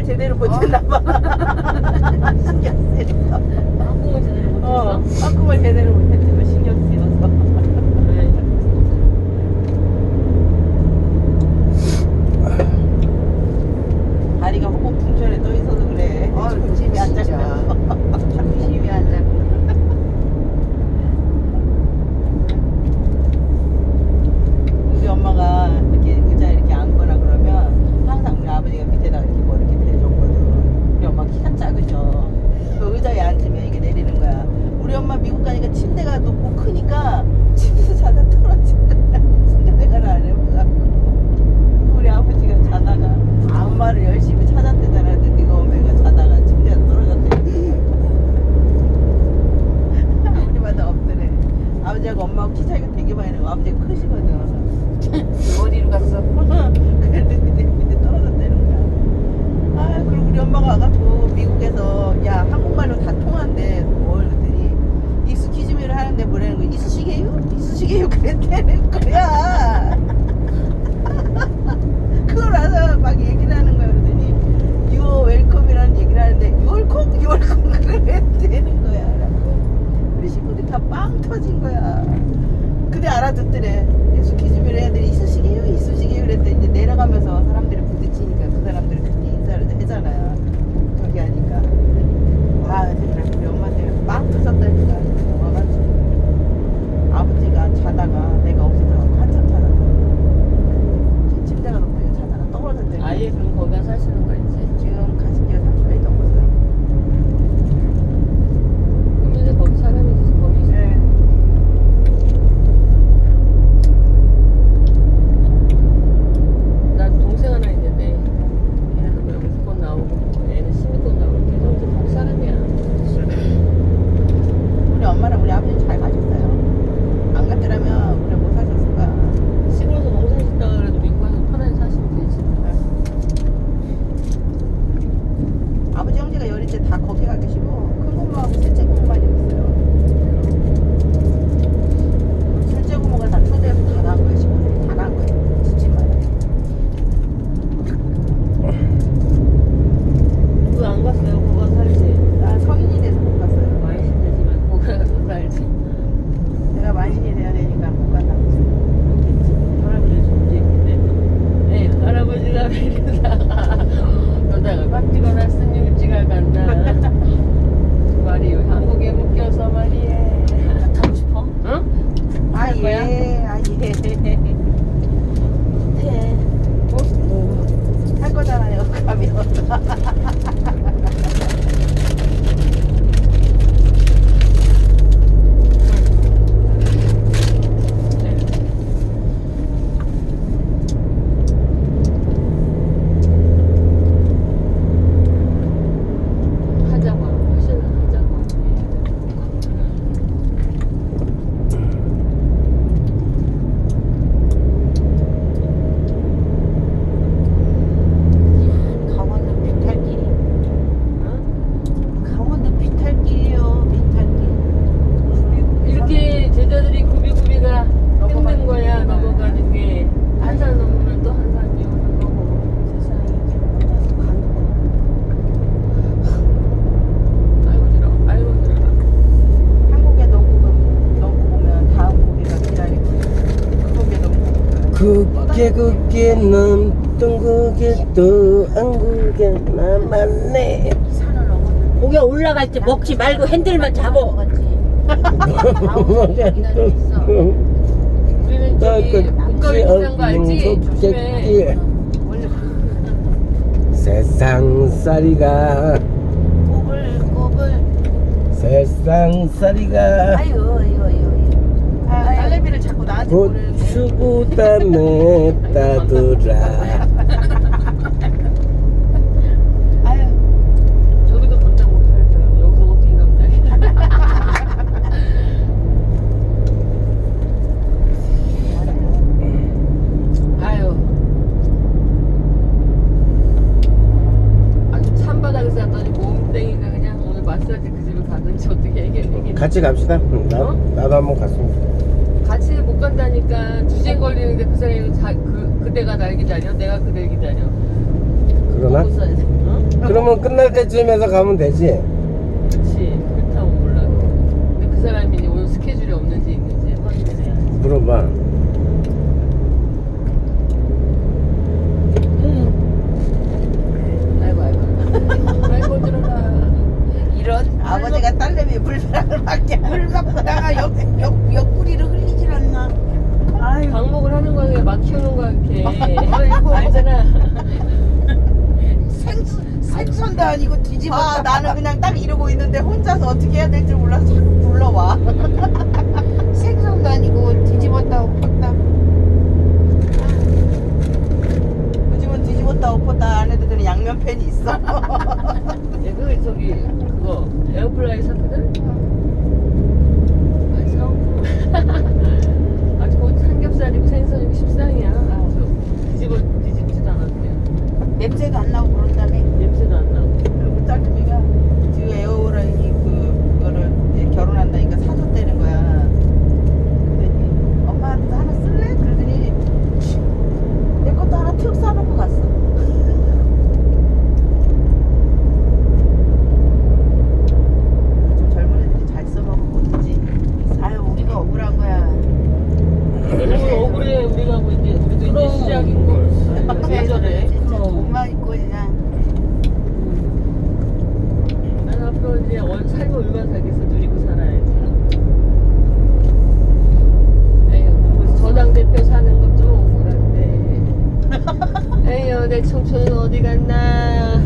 제대로 못했나 봐. 신경 쓰여서. 한국을 제대로 못했어? 한국을 제대로 못했지만 신경 쓰여서. 다리가 호흡 풍천에 떠 있어서 그래. 중심이 안 잡혀. 중심이 안 잡혀. 우리 엄마가 이렇게 의자 이렇게 앉거나 그러면 항상 우리 아버지가 밑에다 이렇게 뭐 이렇게 대줬거든. 우리 엄마 키가 작으셔. 그 의자에 앉으면 이게 내리는 거야. 우리 엄마 미국 가니까 침대가 높고 크니까 침대에서 자다 떨어진 거야. 침대 생활을 안 해보고. 우리 아버지가 자다가 엄마를 열심히 찾았대잖아. 근데 네가 엄마가 자다가 침대에서 떨어졌대. 우리마다 없더래. 아버지하고 엄마하고 키 차이가 되게 많이 나고 아버지가 크시거든. 어디로 갔어? 그래도 밑에 떨어졌다는 거야. 아, 그리고 우리 엄마가 와가지고 미국에서 야 한국말로 다 통한대. 뭘 그랬더니 익스큐즈미를 하는데 뭐라는 거야? 이쑤시개요? 이쑤시개요? 그랬다는 거야. 그걸 와서 막 얘기를 하는 거야. 그랬더니 유어 웰컴이라는 얘기를 하는데 유얼콩? 유얼콩 그랬다는 거야. 우리 친구들이 다 빵 터진 거야. 근데 알아듣더래. 익스큐즈미를 해야 돼. 이쑤시개요? 이쑤시개요? 그랬더니 이제 내려가면서 사람들이 부딪히니까 그 사람들이 그렇게 인사를 하잖아요. 저기 하니까. 아, 그래. 우리 엄마한테 빵 터졌다니까. 와가지고 아버지가 자다가 내가 없어져서 한참 자다가 침대가 높다고 자다가 떨어졌대. 아예 그럼 거기 사시는 거 있지? 지금 가신 지가 30년이 넘었어요. 그럼 이제 거기 사람이 거기 있어. 네. 나 동생 하나 있는데 걔네도 뭐 여기서 곧 나오고 얘는 시민권 나오고 걔도 이제 거기 사람이야. 우리 엄마랑 우리 아버지 잘 가셨어요. 안 갔더라면 우리 못 사셨을 거야. 시골에서 농사 짓다가 그래도 미국 가서 편하게 사시면 되지. 아버지 형제가 여릴 때 다 거기 가 계시고 큰 고모하고 셋째 고모만 여기 있어요. 둘째 고모가 다 초대해서 다 간 거예요. 친구들이 다 간 거예요. 집집마다. 그거 안 갔어요? 그거 가서 살지. 나 성인이 돼서 못 갔어요. 많이 힘들지만 그거 가서 살지. 내가 만신이 돼야 되니까 못 갔나 보지. 할아버지 존재 있는데 네, 할아버지가 이러다가 너다가 깍지거나 스님지가 간다. 그 말이 한국에 묶여서 말이에. 타고 싶어? 응? 아, 할 거야? 예. 아, 예. 해. 할 거잖아요. 가면. 하자고 하시는 하자고. 강원도 비탈길이. 응? 강원도 비탈길이요. 비탈길. 이렇게 제자들이 구비구비가 힘든 거야. 넘어가는 게 한 산 넘으면 또 한 산이 오는 거고. 세상에 이렇게 혼자서 가는 거. 아이고 들어, 아이고 들어. 한국에 넘고 보면 다음 고개가 기다리고 그 고개 넘고 그게 넘던 그게 또 한국에 남았네. 산을 넘었는데 고개 올라갈 때 먹지 말고 핸들만 잡어. 우리는 저기 목걸이 비싼 거 알지? 조심해. 원래 세상살이가 꼬불꼬불 세상살이가 아유 딸내미를 자꾸 나한테 보내는데 고추보다 맵다더라. 아유 저기도 감당 못할 거야. 여기서 어떻게 감당해? 아유. 아주 찬바닥에서 잤더니 몸땡이가 그냥 오늘 마사지 그 집에 가든지 어떻게 얘기해. 같이 갑시다. 나도 한번 갔으면 좋겠다. 같이 못 간다니까 주제 걸리는데 그 사람이 그대가 날 기다려? 내가 그대를 기다려. 그러나? 먹고 써야 돼. 어? 그러면 끝날 때쯤에서 가면 되지. 그치. 그렇다고 몰라. 근데 그 사람이 오늘 스케줄이 없는지 있는지 확인을 해야지. 물어봐. 아이고 아이고 들어가. 이런 아버지가 딸내미 불편함을 막냐. 물 갖다가 옆구리를 흘리질 않나. 아유. 방목을 하는 거야 막 키우는 거야 이렇게. 아이고. 알잖아. 생선도 아니고 뒤집었다. 나는 그냥 딱 이러고 있는데 혼자서 어떻게 해야 될지 몰라서 자꾸 불러와. 생선도 아니고 뒤집었다 엎었다. 요즘은 뒤집었다 엎었다 안 해도 되는 양면팬이 있어. 그 저기 그거 에어플라이 샀거든. 아 사고. 아주 곧 삼겹살이고 생선이고 십상이야. 뒤집지도 않았대요. 냄새가 안 나고 그런다며. 냄새도 안 나고. 그리고 딸내미가 지금 에어라인이 그거를 이제 결혼한다니까 사줬다는 거야. 그랬더니 엄마한테 하나 쓸래? 그러더니 내 것도 하나 툭 싸놓고 갔어. 좀 젊은 애들이 잘 써먹고 있지. 아유 우리가 억울한 거야. 너무 억울해 우리가 뭐 이제 우리도 이제 시작인 걸. 왜 저래? 옷만 입고 그냥. 난 앞으로 이제 살고 얼마나 살겠어. 누리고 살아야지. 에휴, 저당 대표 사는 것도 억울한데. 에휴, 내 청춘은 어디 갔나?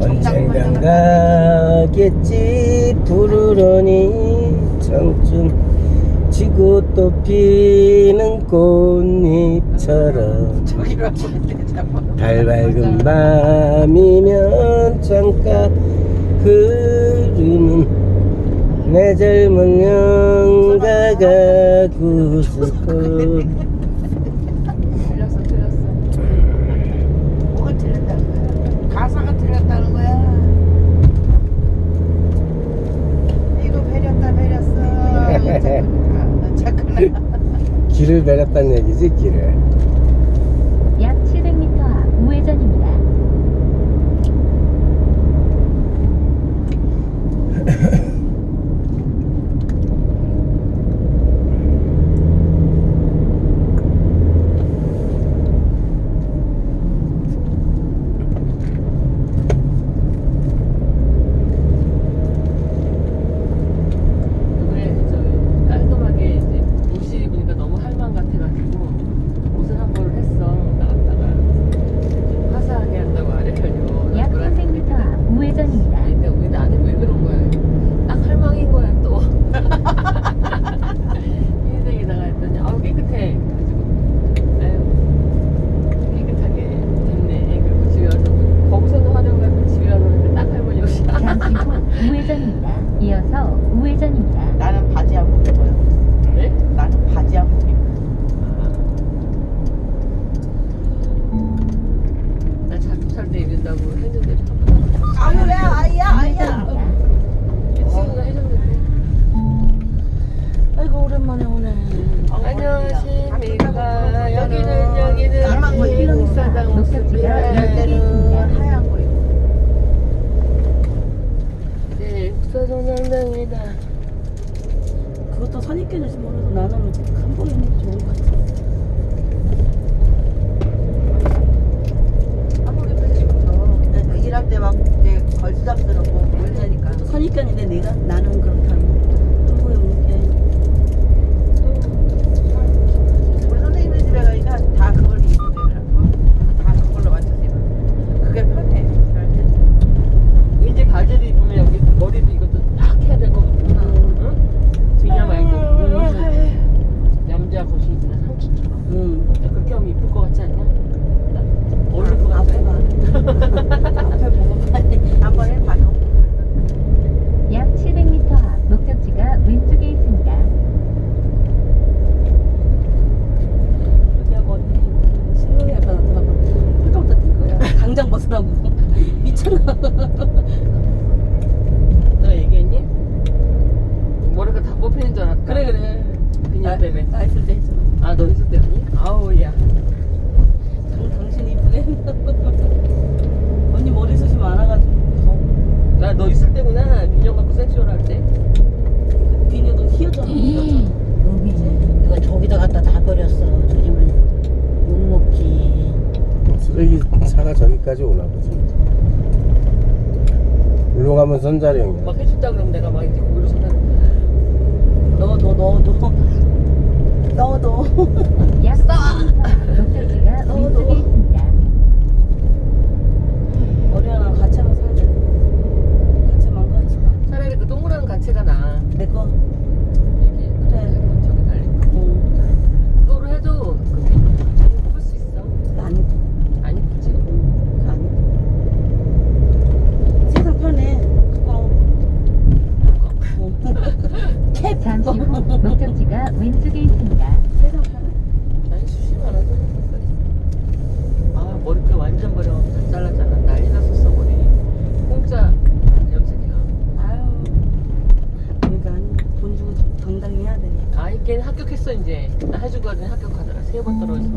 언젠간 가겠지 부르러니 청춘 지고 또 피는 꽃잎처럼 저기로 하시는데 자꾸. 달 밝은 밤이면 잠깐 흐르는 내 젊은 영가가 구슬고 틀렸어. 뭐가 틀렸다는 거야? 가사가 틀렸다는 거야. 이거 배렸어. 착하나. 길을 베렸다는 얘기지 길을. 약 700m 앞 우회전입니다. 이번에 저 깔끔하게 이제 옷을 입으니까 너무 할망 같아가지고 옷을 한 벌을 했어. 나갔다가 좀 화사하게 한다고 아래편요. 약 300m 앞 우회전입니다. 아니 근데 왜 나는 왜 그런 거야? 딱 할망인 거야 또. 흰색에다가 했더니 아우 깨끗해. 그래가지고 아유 깨끗하게 됐네. 그리고 집에 와서 거기서도 활용하고 집에 와서 하는데 딱 할머니 옷이야. 잠시 후 우회전입니다. 이어서 우회전입니다. 나는 바지 안 입어요. 네? 나는 바지 안 입어. 나 자주 살 때 입는다고 했는데 한 번도 안 아유 왜 아이야. 우회전입니다. 이 친구가 해줬는데. 아이고 오랜만에 오네. 안녕하십니까. 여기는 까만 거 입고 일릉사당 목적지가 이럴 옥수입니다. 때는 하얀 거 입고. 네, 국사동당당이다. 그것도 선입견일지 몰라도 나는 한복 입는 게 좋은 것 같아. 한복 입는 게 좋죠. 일할 때 막 이제 걸스잡스럽고 그러니까. 선입견인데 나는 그렇다는 한복 입는 게. 우리 선생님네 집에 가니까 다 그걸 입고 되더라고. 다 그걸로 맞춰서 입어. 그게 편해. 일할 때. 이제 바지를 입으면 여기 머리도 이것도 딱 해야 될 것 같구나. 응? 그냥 말고 남자 것이 있구나 상추처럼. 그렇게 하면 이쁠 것 같지 않냐? 어울릴 것 같아. 앞에 보고 한번 해봐요. 약 700m 앞 목적지가 왼쪽에 있습니다. 여기하고 언니 신경이 아까 나타나봐. 홀떡홀떡 뛸 거야. 당장 벗으라고. 미쳤나? 너 얘기했니? 머리가 다 뽑히는 줄 알았다. 그래. 그냥 때문에. 나 있을 때 했잖아. 아, 너 있을 때 아니? 아우, 야. 당신 이쁘네. 머리숱이 많아가지고 나 너 있을 때구나. 비녀 갖고 센츄럴 할 때. 비녀도 휘어져. 여기 누가 저기다 갖다 다 버렸어. 저리면 욕 먹지. 쓰레기 차가 저기까지 오나 보지. 일로 가면 선자령이야. 막 해준다 그러면 내가 막 이제 고기로 손다는 너도 약 10m 목적지가 왼쪽에 있습니다. 머리 하나 가채만 사야 돼. 가채만 가지고. 차라리 그 동그란 가채가 나. 내 거. 이게 그래. 저기 달린 거. 응. 그거로 해도 풀 수 있어. 안 입고. 안 이쁘지? 안 입고. 세상 편해. 그거. 잠시 후 목적지가 왼쪽에 있습니다. 세상 편해. 아니 수시 많아서. 아 머리끈 완전 버려. 다 잘랐잖아. 난리 났었어 머리. 공짜 염색해가. 아유. 그러니까 돈 주고 당당히 해야 돼. 아, 걔는 합격했어 이제. 나 해주고 하더니 합격하더라. 3번 떨어졌어.